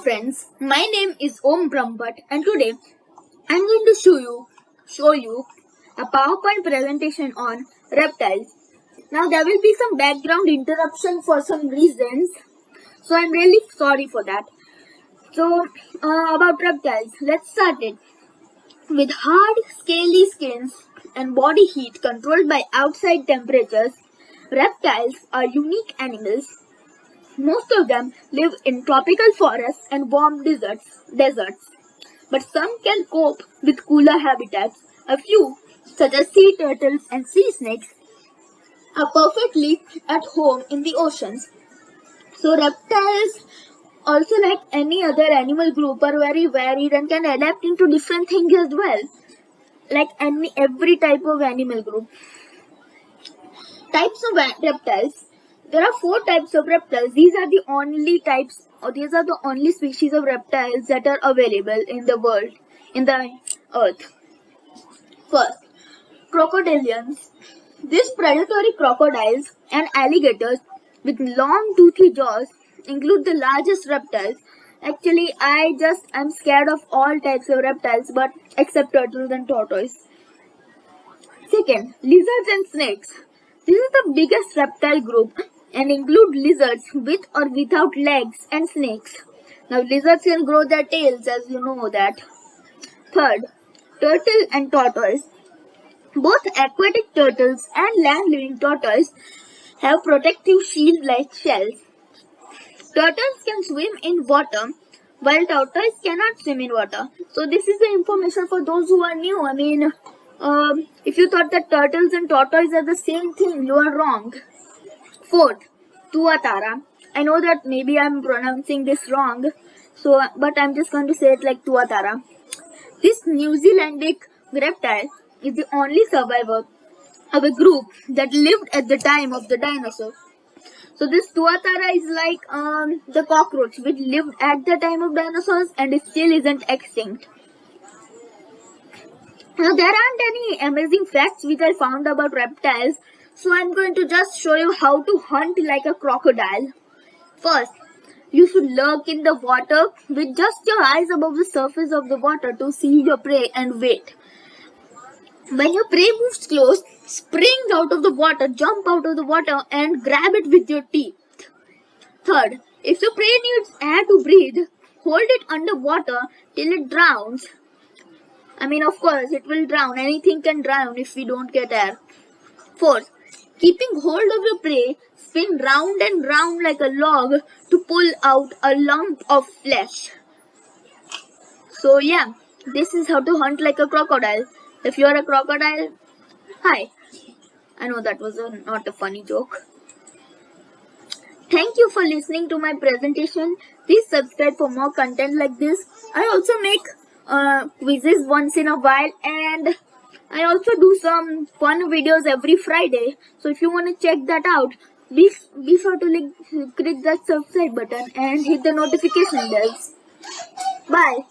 friends, my name is Om Brahmbhatt and today I'm going to show you a PowerPoint presentation on reptiles. Now there will be some background interruption for some reasons, so I'm really sorry for that. So about reptiles, let's start it. With hard, scaly skins and body heat controlled by outside temperatures, reptiles are unique animals. Most of them live in tropical forests and warm deserts, but some can cope with cooler habitats. A few, such as sea turtles and sea snakes, are perfectly at home in the oceans. So reptiles, also like any other animal group, are very varied and can adapt into different things as well, like every type of animal group. Types of reptiles. There are 4 types of reptiles. These are the only species of reptiles that are available in the world, in the earth. First, crocodilians. These predatory crocodiles and alligators with long toothy jaws include the largest reptiles. Actually, I'm scared of all types of reptiles, but except turtles and tortoise. Second, lizards and snakes. This is the biggest reptile group and include lizards with or without legs and snakes. Now lizards can grow their tails, as you know that. Third, turtle and tortoise. Both aquatic turtles and land-living tortoise have protective shield-like shells. Turtles can swim in water, while tortoise cannot swim in water. So this is the information for those who are new. If you thought that turtles and tortoise are the same thing, you are wrong. Fourth, tuatara. I know that maybe I'm pronouncing this wrong, but I'm just going to say it like tuatara. This New Zealandic reptile is the only survivor of a group that lived at the time of the dinosaurs. So this tuatara is like the cockroach which lived at the time of dinosaurs and it still isn't extinct. Now there aren't any amazing facts which I found about reptiles, so I'm going to just show you how to hunt like a crocodile. First, you should lurk in the water with just your eyes above the surface of the water to see your prey and wait. When your prey moves close, spring out of the water, jump out of the water and grab it with your teeth. Third, if your prey needs air to breathe, hold it underwater till it drowns. Of course, it will drown. Anything can drown if we don't get air. Fourth, keeping hold of your prey, spin round and round like a log to pull out a lump of flesh. So yeah, this is how to hunt like a crocodile. If you are a crocodile, hi. I know that was not a funny joke. Thank you for listening to my presentation. Please subscribe for more content like this. I also make quizzes once in a while and I also do some fun videos every Friday. So if you want to check that out, be sure to click that subscribe button and hit the notification bells. Bye.